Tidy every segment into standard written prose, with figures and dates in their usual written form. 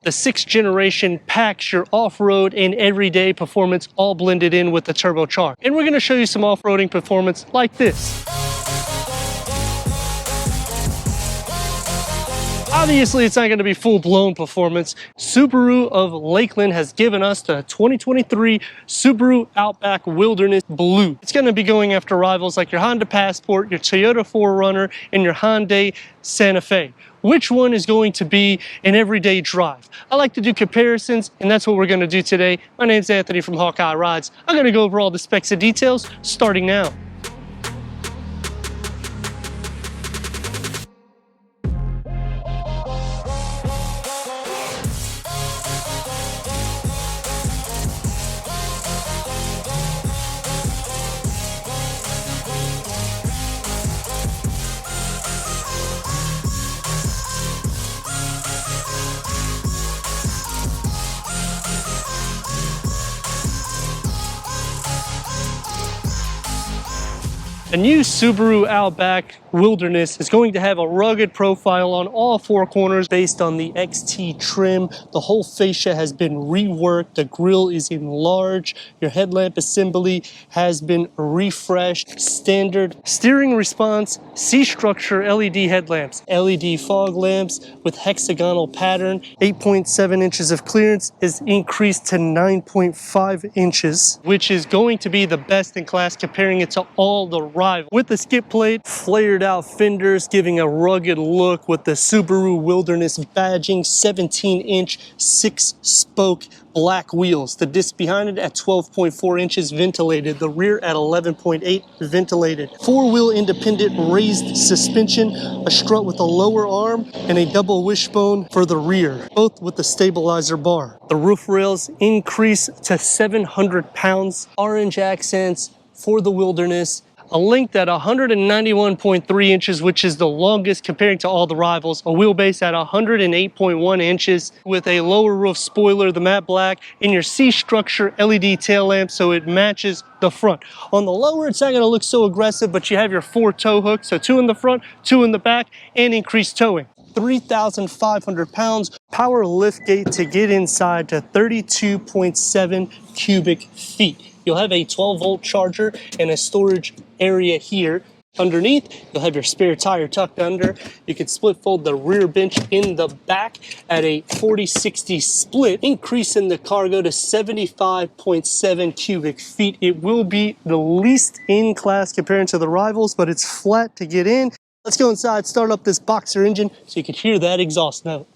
The 6th generation packs your off-road and everyday performance all blended in with the turbocharged. And we're gonna show you some off-roading performance like this. Obviously, it's not going to be full-blown performance. Subaru of Lakeland has given us the 2023 Subaru Outback Wilderness Blue. It's going to be going after rivals like your Honda Passport, your Toyota 4Runner, and your Hyundai Santa Fe. Which one is going to be an everyday drive? I like to do comparisons, and that's what we're going to do today. My name's Anthony from Hawkeye Rides. I'm going to go over all the specs and details starting now. A new Subaru Outback Wilderness is going to have a rugged profile on all 4 corners based on the XT trim. The whole fascia has been reworked. The grille is enlarged. Your headlamp assembly has been refreshed. Standard steering response, C-structure LED headlamps, LED fog lamps with hexagonal pattern. 8.7 inches of clearance is increased to 9.5 inches, which is going to be the best in class comparing it to all the rivals. With the skid plate, flared out fenders giving a rugged look with the Subaru Wilderness badging, 17-inch 6-spoke black wheels. The disc behind it at 12.4 inches ventilated. The rear at 11.8 ventilated. 4-wheel independent raised suspension, a strut with a lower arm, and a double wishbone for the rear, both with the stabilizer bar. The roof rails increase to 700 pounds. Orange accents for the Wilderness. A length at 191.3 inches, which is the longest comparing to all the rivals. A wheelbase at 108.1 inches with a lower roof spoiler, the matte black, and your C-structure LED tail lamp so it matches the front. On the lower, it's not going to look so aggressive, but you have your 4 tow hooks, so 2 in the front, 2 in the back, and increased towing. 3,500 pounds, power lift gate to get inside to 32.7 cubic feet. You'll have a 12-volt charger and a storage area here. Underneath, you'll have your spare tire tucked under. You can split fold the rear bench in the back at a 40-60 split, increasing the cargo to 75.7 cubic feet. It will be the least in class compared to the rivals, but it's flat to get in. Let's go inside, start up this boxer engine so you can hear that exhaust note.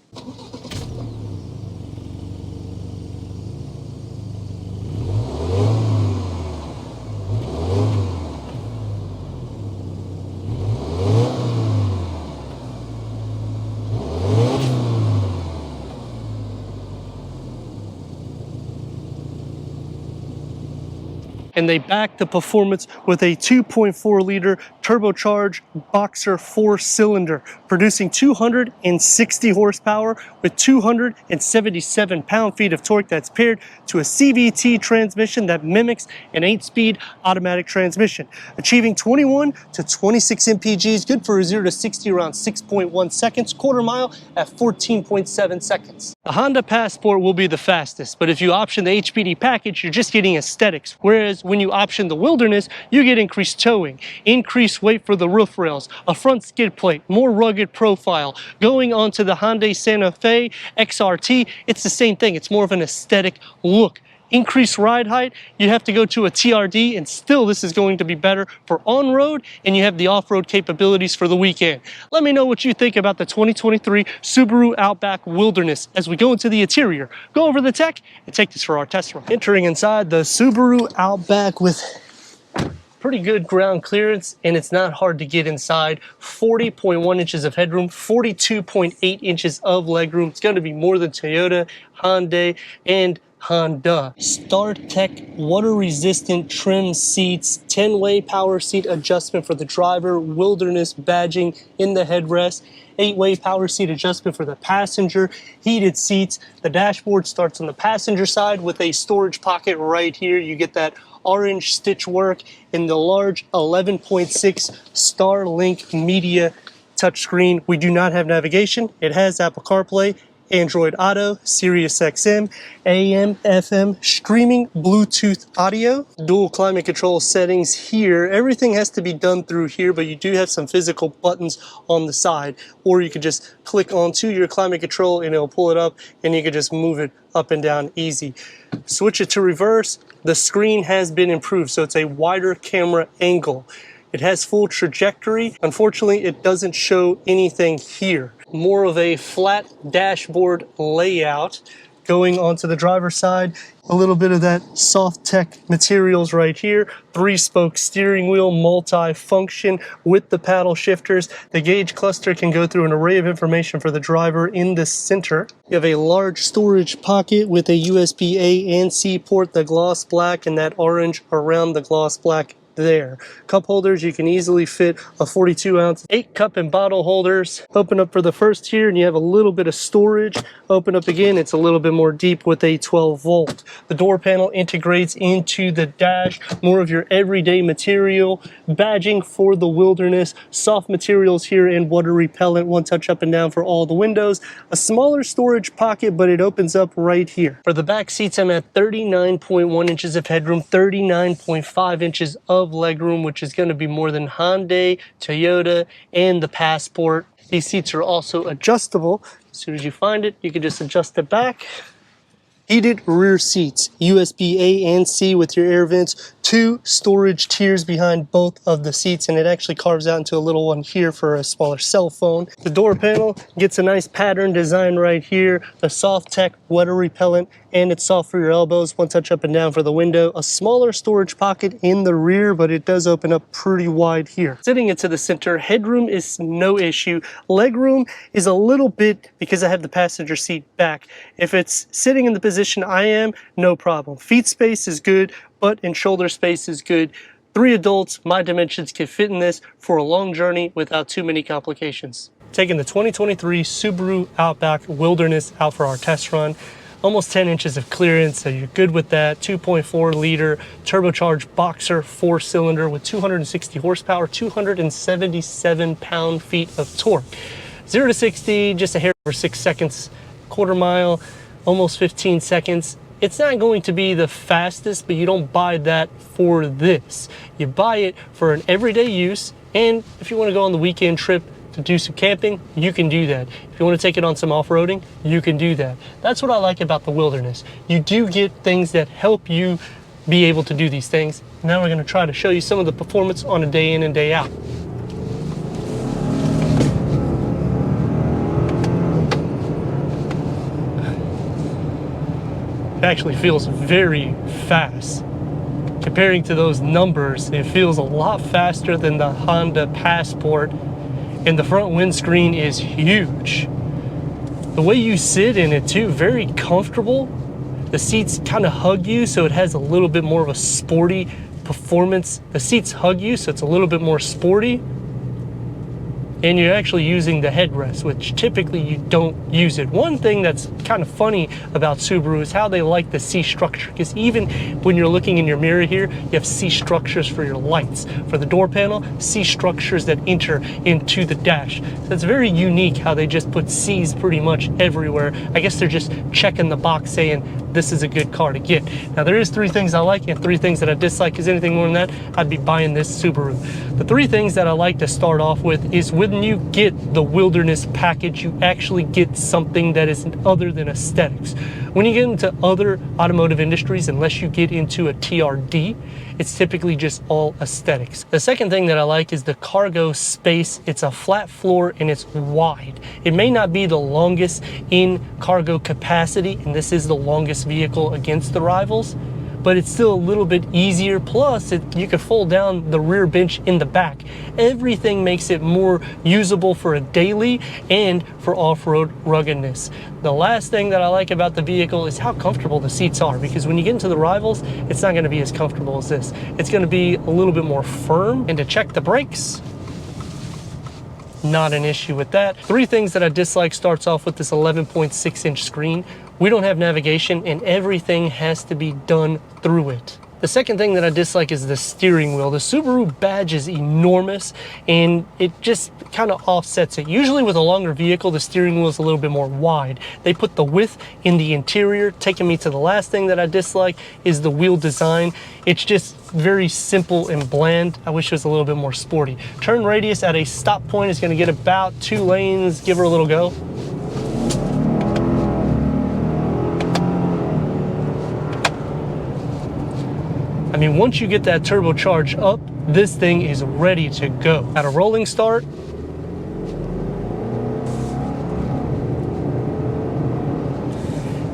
And they back the performance with a 2.4-liter turbocharged boxer 4-cylinder, producing 260 horsepower with 277 pound-feet of torque that's paired to a CVT transmission that mimics an 8-speed automatic transmission, achieving 21 to 26 mpgs, good for a 0 to 60 around 6.1 seconds, quarter mile at 14.7 seconds. The Honda Passport will be the fastest, but if you option the HPD package, you're just getting aesthetics, whereas when you option the Wilderness, you get increased towing, increased weight for the roof rails, a front skid plate, more rugged profile. Going on to the Hyundai Santa Fe XRT, it's the same thing. It's more of an aesthetic look. Increased ride height, you have to go to a TRD, and still this is going to be better for on-road, and you have the off-road capabilities for the weekend. Let me know what you think about the 2023 Subaru Outback Wilderness as we go into the interior, go over the tech, and take this for our test run. Entering inside the Subaru Outback with pretty good ground clearance, and it's not hard to get inside. 40.1 inches of headroom, 42.8 inches of legroom. It's going to be more than Toyota, Hyundai, and Honda. StarTech water resistant trim seats, 10-way power seat adjustment for the driver, Wilderness badging in the headrest, 8-way power seat adjustment for the passenger, heated seats. The dashboard starts on the passenger side with a storage pocket right here. You get that orange stitch work in the large 11.6 Starlink Media touchscreen. We do not have navigation. It has Apple CarPlay Android Auto, Sirius XM, AM, FM, streaming, Bluetooth audio, dual climate control settings here. Everything has to be done through here, but you do have some physical buttons on the side, or you could just click onto your climate control and it'll pull it up and you can just move it up and down easy. Switch it to reverse. The screen has been improved, so it's a wider camera angle. It has full trajectory. Unfortunately, it doesn't show anything here. More of a flat dashboard layout. Going onto the driver's side, a little bit of that soft tech materials right here. 3-spoke steering wheel, multi-function with the paddle shifters. The gauge cluster can go through an array of information for the driver in the center. You have a large storage pocket with a USB A and C port, the gloss black and that orange around the gloss black there. Cup holders, you can easily fit a 42-ounce, 8 cup and bottle holders. Open up for the first here and you have a little bit of storage. Open up again, it's a little bit more deep with a 12 volt. The door panel integrates into the dash. More of your everyday material. Badging for the Wilderness. Soft materials here and water repellent. One touch up and down for all the windows. A smaller storage pocket, but it opens up right here. For the back seats, I'm at 39.1 inches of headroom, 39.5 inches of legroom, which is going to be more than Hyundai, Toyota, and the Passport. These seats are also adjustable. As soon as you find it, you can just adjust it back. Heated rear seats, USB A and C with your air vents, 2 storage tiers behind both of the seats, and it actually carves out into a little one here for a smaller cell phone. The door panel gets a nice pattern design right here, the soft tech water repellent, and it's soft for your elbows. One touch up and down for the window. A smaller storage pocket in the rear, but it does open up pretty wide here. Sitting into the center, headroom is no issue. Legroom is a little bit, because I have the passenger seat back. If it's sitting in the position I am, no problem. Feet space is good, butt and shoulder space is good. 3 adults, my dimensions, can fit in this for a long journey without too many complications. Taking the 2023 Subaru Outback Wilderness out for our test run. Almost 10 inches of clearance, so you're good with that. 2.4 liter turbocharged boxer 4-cylinder with 260 horsepower, 277 pound-feet of torque. 0 to 60, just a hair over 6 seconds. Quarter mile, almost 15 seconds. It's not going to be the fastest, but you don't buy that for this. You buy it for an everyday use, and if you want to go on the weekend trip to do some camping, you can do that. If you want to take it on some off-roading, you can do that. That's what I like about the Wilderness. You do get things that help you be able to do these things. Now we're going to try to show you some of the performance on a day in and day out. It actually feels very fast. Comparing to those numbers, it feels a lot faster than the Honda Passport. And the front windscreen is huge. The way you sit in it too, very comfortable. The seats kind of hug you, so it has a little bit more of a sporty performance. The seats hug you, so it's a little bit more sporty. And you're actually using the headrest, which typically you don't use it. One thing that's kind of funny about Subaru is how they like the C structure, because even when you're looking in your mirror here, you have C structures for your lights. For the door panel, C structures that enter into the dash. So it's very unique how they just put C's pretty much everywhere. I guess they're just checking the box saying, this is a good car to get. Now there is 3 things I like and 3 things that I dislike. Because anything more than that, I'd be buying this Subaru. The 3 things that I like to start off with is when you get the Wilderness package, you actually get something that is other than aesthetics. When you get into other automotive industries, unless you get into a TRD, it's typically just all aesthetics. The second thing that I like is the cargo space. It's a flat floor and it's wide. It may not be the longest in cargo capacity, and this is the longest vehicle against the rivals, but it's still a little bit easier. Plus, you can fold down the rear bench in the back. Everything makes it more usable for a daily and for off-road ruggedness. The last thing that I like about the vehicle is how comfortable the seats are, because when you get into the rivals, it's not gonna be as comfortable as this. It's gonna be a little bit more firm. And to check the brakes, not an issue with that. 3 things that I dislike starts off with this 11.6-inch screen. We don't have navigation and everything has to be done through it. The second thing that I dislike is the steering wheel. The Subaru badge is enormous and it just kind of offsets it. Usually with a longer vehicle, the steering wheel is a little bit more wide. They put the width in the interior. Taking me to the last thing that I dislike is the wheel design. It's just very simple and bland. I wish it was a little bit more sporty. Turn radius at a stop point is going to get about 2 lanes. Give her a little go. I mean, once you get that turbocharge up, this thing is ready to go. At a rolling start,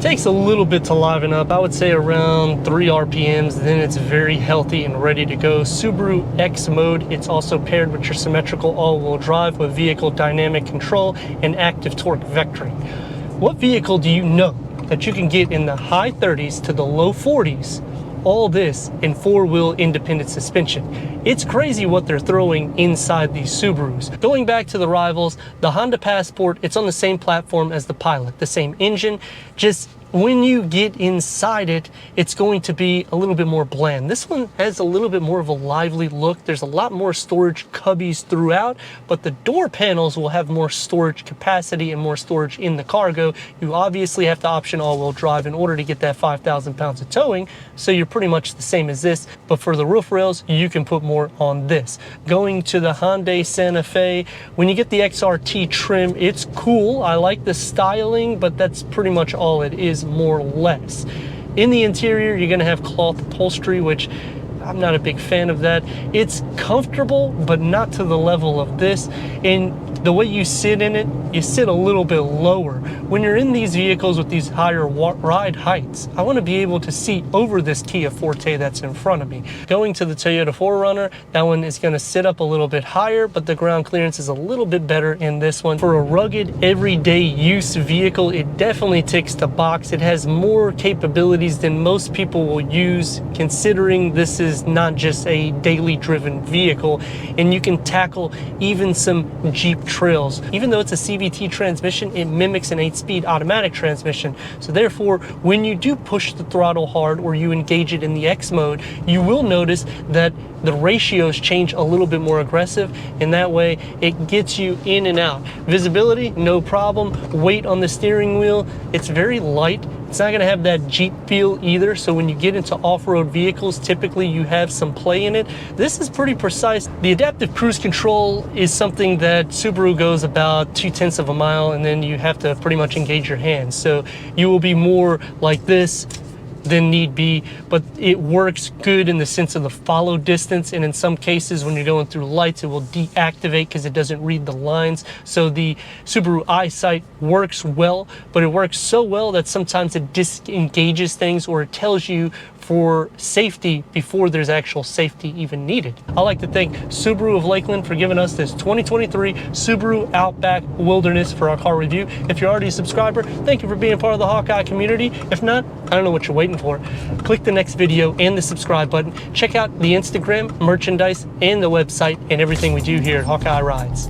takes a little bit to liven up. I would say around 3 RPMs, then it's very healthy and ready to go. Subaru X mode, it's also paired with your symmetrical all-wheel drive with vehicle dynamic control and active torque vectoring. What vehicle do you know that you can get in the high 30s to the low 40s, all this in 4-wheel independent suspension? It's crazy what they're throwing inside these Subarus. Going back to the rivals, the Honda Passport, it's on the same platform as the Pilot, the same engine, just when you get inside it, it's going to be a little bit more bland. This one has a little bit more of a lively look. There's a lot more storage cubbies throughout, but the door panels will have more storage capacity and more storage in the cargo. You obviously have to option all-wheel drive in order to get that 5,000 pounds of towing, so you're pretty much the same as this, but for the roof rails, you can put more on this. Going to the Hyundai Santa Fe, when you get the XRT trim, it's cool. I like the styling, but that's pretty much all it is, more or less. In the interior, you're going to have cloth upholstery, which I'm not a big fan of that. It's comfortable, but not to the level of this. And the way you sit in it, you sit a little bit lower. When you're in these vehicles with these higher ride heights, I want to be able to see over this Kia Forte that's in front of me. Going to the Toyota 4Runner, that one is going to sit up a little bit higher, but the ground clearance is a little bit better in this one. For a rugged, everyday use vehicle, it definitely ticks the box. It has more capabilities than most people will use, considering this is not just a daily driven vehicle, and you can tackle even some Jeep trails. Even though it's a CVT transmission, it mimics an 8-speed automatic transmission. So therefore, when you do push the throttle hard or you engage it in the X mode, you will notice that the ratios change a little bit more aggressive, and that way it gets you in and out. Visibility, no problem. Weight on the steering wheel, it's very light. It's not going to have that Jeep feel either, so when you get into off-road vehicles, typically you have some play in it. This is pretty precise. The adaptive cruise control is something that Subaru goes about 0.2 of a mile, and then you have to pretty much engage your hands. So you will be more like this than need be, but it works good in the sense of the follow distance, and in some cases when you're going through lights, it will deactivate because it doesn't read the lines. So the Subaru EyeSight works well, but it works so well that sometimes it disengages things, or it tells you for safety before there's actual safety even needed. I'd like to thank Subaru of Lakeland for giving us this 2023 Subaru Outback Wilderness for our car review. If you're already a subscriber, thank you for being part of the Hawkeye community. If not, I don't know what you're waiting for. Click the next video and the subscribe button. Check out the Instagram, merchandise, and the website, and everything we do here at Hawkeye Rides.